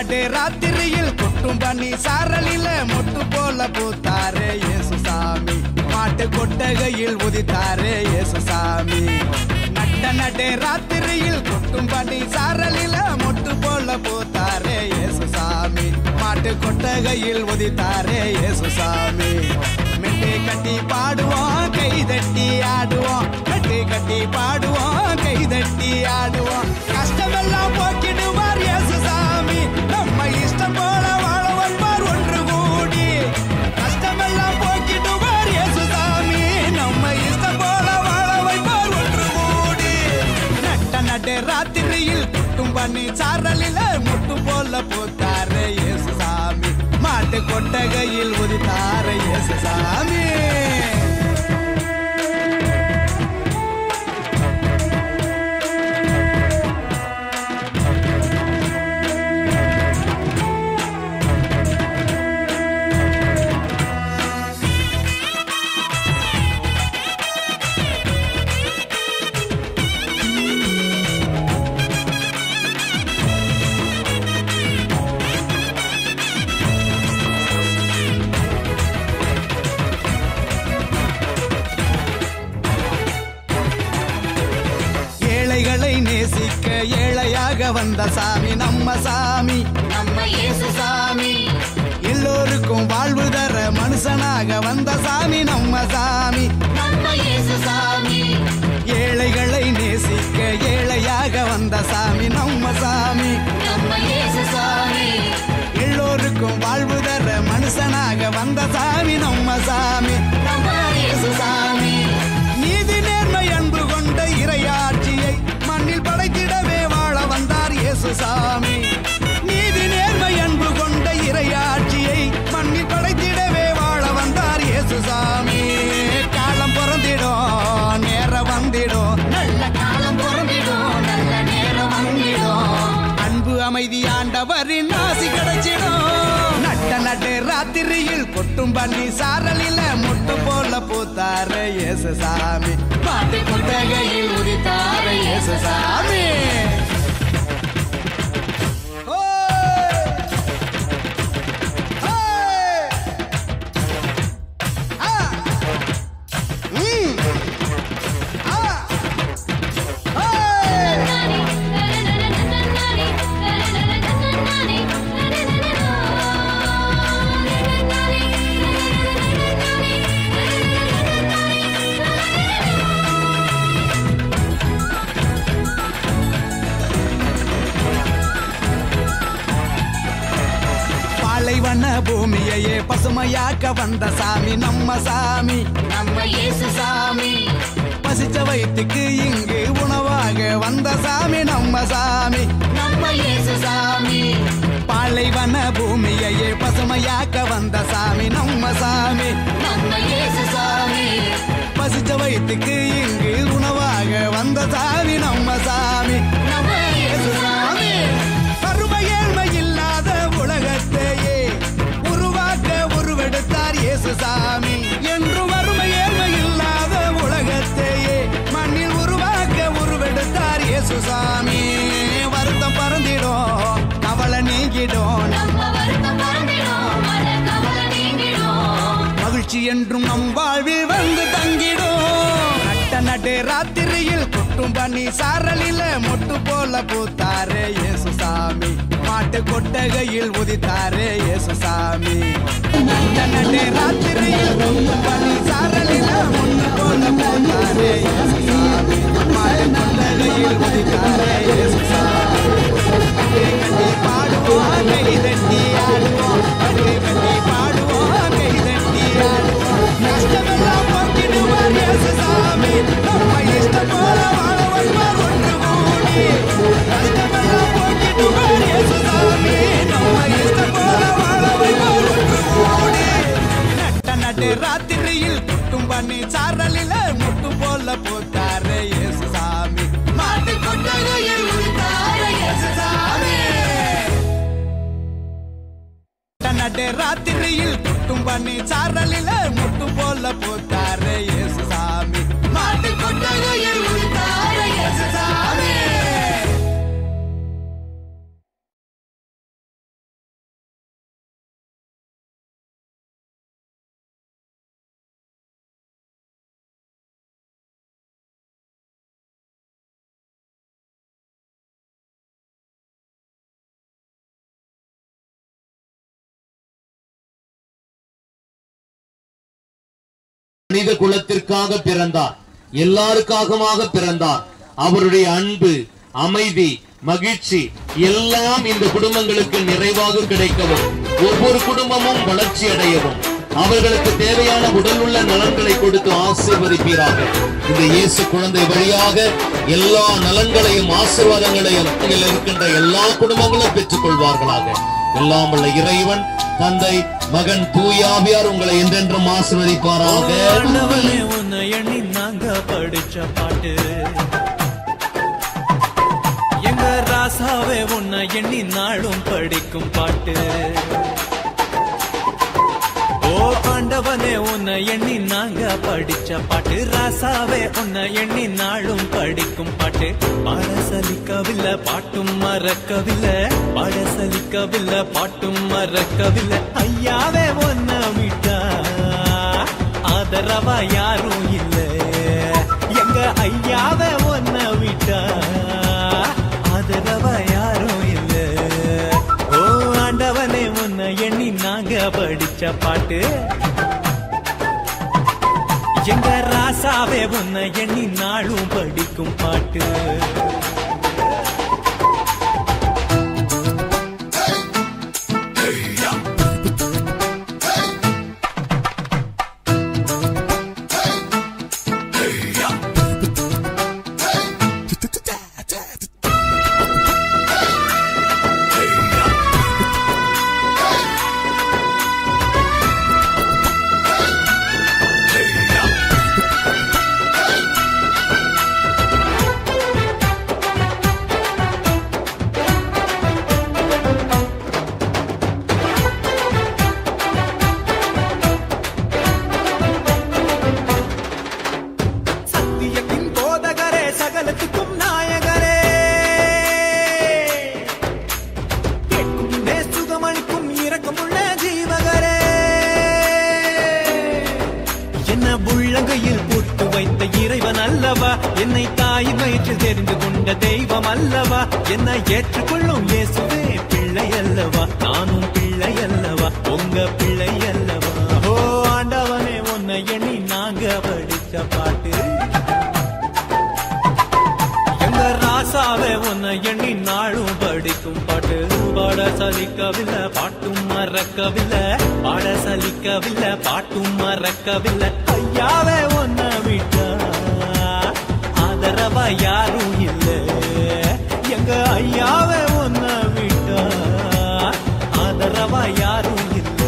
நடு ராத்திரியில் கொட்டும் பனி சாரலில மொட்டு போல பூத்தாரே இயேசு சாமி. மாட்டு கொட்டகையில் உதித்தாரே இயேசு சாமி. நட்ட நடு ராத்திரியில் கொட்டும் பனி சாரலில மொட்டு போல பூத்தாரே இயேசு சாமி. மாட்டு கொட்டகையில் உதித்தாரே இயேசு சாமி. மெட்டை கட்டி பாடுவோம் கை தட்டி ஆடுவோம். மெட்டை கட்டி பாடுவோம் கை தட்டி ஆடுவோம். கஷ்டமெல்லாம் போக்கிடுவார் இயேசு சாமி. நம்ம இஷ்டம் போல வாழ வைப்பார் ஒன்று கூடி. கஷ்டமெல்லாம் போக்கிடுவார் இயேசு சாமி. நம்ம இஷ்டம் போல வாழ வைப்பார் ஒன்று கூடி. நட்ட நடு ராத்திரியில் கொட்டும் பனி சாரலில முட்டு போல பூத்தாரே இயேசு சாமி. மாட்டு கொட்டகையில் உதித்தாரே இயேசு சாமி. ஏழைகளை நேசிக்க ஏழையாக வந்த சாமி நம்ம சாமி. நம்ம இயேசு சாமி. எல்லோருக்கும் வாழ்வு தர மனுஷனாக வந்த சாமி நம்ம சாமி. நம்ம இயேசு சாமி. ஏழைகளை நேசிக்க ஏழையாக வந்த சாமி நம்ம சாமி. நம்ம இயேசு சாமி. எல்லோருக்கும் வாழ்வு தர மனுஷனாக வந்த சாமி நம்ம சாமி. நம்ம இயேசு சாமி. நீதி நேர்மை அன்பு கொண்ட இறையாட்சியை மண்ணில் படைத்திடவே வாழ வந்தார் இயேசு சாமி. நீதி நேர்மை அன்பு கொண்ட இறையாட்சியை மண்ணில் படைத்திடவே வாழ வந்தார் இயேசு சாமி. காலம் பிறந்திடும் நேரம் வந்திடும். நல்ல காலம் பொருந்திடும். நல்ல நேரம் வந்திடும். அன்பு அமைதி ஆண்டவரின் ஆசி கிடைச்சிடும். நட்ட நட்டு ராத்திரியில் கொட்டும் பனி சாரலில முட்டு போல பூத்தாரே இயேசு சாமி. மாட்டு கொட்டகையில் உதித்தாரே இயேசு சாமி. பாலைவன பூமியையே பசுமையாக்க வந்த சாமி நம்ம சாமி. நம்ம இயேசு சாமி. பசிச்ச வயிற்றுக்கு இங்கு உணவாக வந்த சாமி நம்ம சாமி. நம்ம இயேசு சாமி. பாலைவன பூமியையே பசுமையாக்க வந்த சாமி நம்ம சாமி. நம்ம இயேசு சாமி. பசிச்ச வயிற்றுக்கு இங்கு உணவாக வந்த சாமி நம்ம சாமி. நம்ம இயேசு சாமி. வறுமை ஏழ்மை இல்லாத உலகத்தையே உருவாக்க உருவெடுத்தார் இயேசு சாமி. என்று வறுமை ஏழ்மை இல்லாத உலகத்தையே மண்ணில் உருவாக்க உருவெடுத்தார் இயேசு சாமி. வருத்தம் பறந்திடும் கவலை நீங்கிடும். நம்ம வருத்தம் பறந்திடும். மன கவலை நீங்கிடும். மகிழ்ச்சி என்றும் நம் வாழ்வில் வந்து தங்கிடும். நட்ட நடு ராத்திரியில் கொட்டும் பனி சாரலில மொட்டு போல பூத்தாரே இயேசு சாமி. மாட்டு கொட்டகையில் உதித்தாரே இயேசு சாமி. நட்ட நடு ராத்திரியில் கொட்டும் பனி சாரலில மொட்டு போல பூத்தாரே இயேசு சாமி. மாட்டு கொட்டகையில் உதித்தாரே இயேசு சாமி. கட்டி கட்டி பாடுவோம் கை தட்டி ஆடுவோம். கட்டி கட்டி பாடுவோம் கை தட்டி ஆடுவோம். கஷ்டமெல்லாம் போக்கிடுவார் இயேசு சாமி. நம்ம இஷ்டம் போல வாழ வைப்பார் ஒன்று கூடி. கஷ்டமெல்லாம் போக்கிடுவார் இயேசு சாமி. நம்ம இஷ்டம் போல வாழ வைப்பார் ஒன்று கூடி. நட்ட நடு ராத்திரியில் கொட்டும் பனி சாரலில முட்டு போல பூத்தாரே இயேசு சாமி. மாட்டு கொட்டகையில் உதித்தாரே இயேசு சாமி. நடு ராத்திரியில் கொட்டும் பனி சாரலில முட்டு போல பூத்தாரே இயேசு சாமி. மாட்டு கொட்டகையில் உதித்தாரே இயேசு சாமி. மனித குலத்திற்காக பிறந்தார், எல்லாருக்காக பிறந்தார். அவருடைய அன்பு, அமைதி, மகிழ்ச்சி எல்லாம் இந்த குடும்பங்களுக்கு நிறைவாக கிடைக்கவும், ஒவ்வொரு குடும்பமும் வளர்ச்சி அடையவும், அவர்களுக்கு தேவையான உடல் உள்ள நலன்களை கொடுத்து ஆசீர்வதிப்பீராக. இந்த இயேசு குழந்தை வழியாக எல்லா நலன்களையும் ஆசீர்வாதங்களையும் இருக்கின்ற எல்லா குடும்பங்களும் பெற்றுக் கொள்வார்களாக. எல்லாம் உள்ள இறைவன், தந்தை, மகன், தூய ஆவியார் உங்களை என்றென்றும் ஆசீர்வதிப்பாராக. எண்ணி நாங்க படிச்ச பாட்டு, எங்க ராசாவே உன்னை எண்ணி நாளும் படிக்கும் பாட்டு. ஓ ஆண்டவனே உன்னை எண்ணி நாங்க படிச்ச பாட்டு, ராசாவே உன்னை எண்ணி நாளும் படிக்கும் பாட்டு. பாட சலிக்கவில்லை பாட்டும் மறக்கவில்லை, பாட சலிக்கவில்லை பாட்டும் மறக்கவில்லை. ஐயாவே உன்னை விட்டா ஆதரவா யாரும் இல்ல, எங்க ஐயாவே உன்னை விட்டா ஆதரவா யாரும் இல்ல. ஓ ஆண்டவனே உன்னை எண்ணி நாங்க படிச்ச பாட்டு, எங்க ராசாவே உன்னை எண்ணி நாளும் படிக்கும் பாட்டு. என்னை தாயின் வயிற்றில் தெரிந்து கொண்ட தெய்வம் அல்லவா, என்னை ஏற்றுக்கொள்ளும் இயேசுவே பிள்ளை அல்லவா, நானும் பிள்ளை அல்லவா, உங்க பிள்ளை அல்லவா. ஓ ஆண்டவனே உன்னை எண்ணி நாங்க படிச்ச பாட்டு, எங்க ராசாவே உன்னை எண்ணி நாளும் படிக்கும் பாட்டு. பாட சலிக்கவில்லை பாட்டும் மறக்கவில்லை, பாட சலிக்கவில்லை பாட்டும் மறக்கவில்லை. ஐயாவே உன்னை விட்டா ஆதரவா யாரும் இல்ல, எங்க ஐயாவே உன்னை விட்டா ஆதரவா யாரும் இல்ல.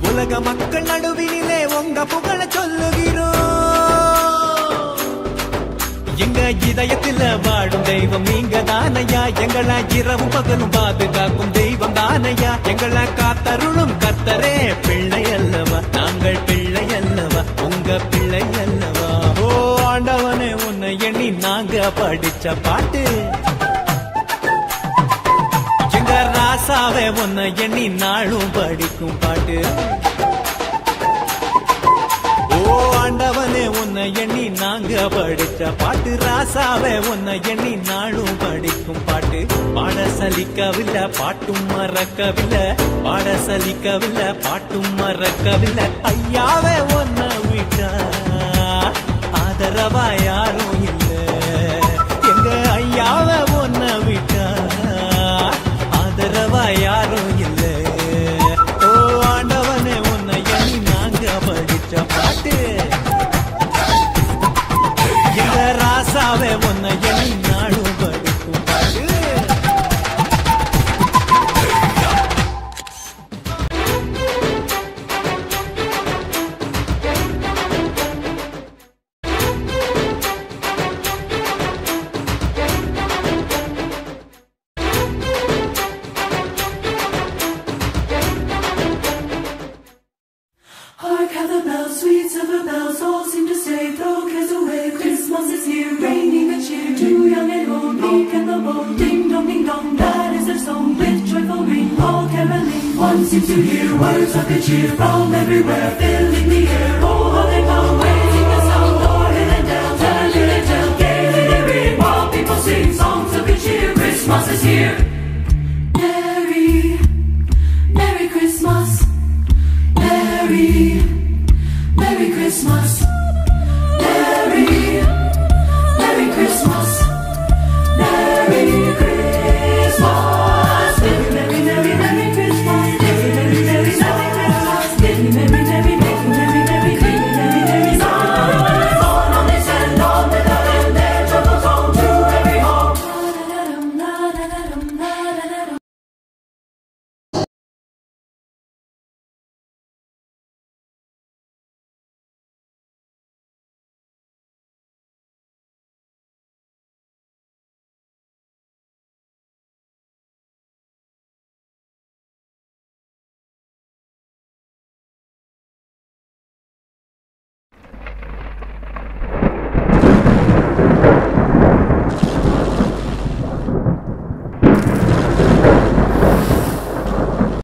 உலக மக்கள் நடுவினிலே உங்க புகழ சொல்லுகிறோம், எங்க இதயத்தில் வாடும் தெய்வம் நீங்க தானையா, எங்களை இரவு பகலும் பாதுகாக்கும் தெய்வம் தானையா, எங்களை காத்தருளும் கர்த்தரே பிள்ளை அல்லவா, நாங்கள் பிள்ளை அல்லவா, உங்க பிள்ளை அல்லவா. ஓ ஆண்டவனே உன்னை எண்ணி நாங்க படிச்ச பாட்டு, எங்க ராசாவே உன்னை எண்ணி நாளும் படிக்கும் பாட்டு. ஓ ஆண்டவனே உன்னை எண்ணி நாங்க படிச்ச பாட்டு, ராசாவே உன்னை எண்ணி நாளும் படிக்கும் பாட்டு. பாட சலிக்கவில்லை பாட்டும் மறக்கவில்லை, பாட சலிக்கவில்லை பாட்டும் மறக்கவில்லை. ஐயாவே உன்னை விட்டா ஆதரவா யாரும் இல்ல, எங்க ஐயாவே உன்னை விட்டா ஆதரவா யாரும் இல்ல. ஓ ஆண்டவனே உன்னை எண்ணி நாங்க படிச்ச பாட்டு, எங்க ராசாவே உன்னை எண்ணி நாளும் படிக்கும் பாட்டு. bowl. Ding dong, that is their song. With joyful ring, all caroling. One seems to hear words of good cheer from everywhere, filling the air.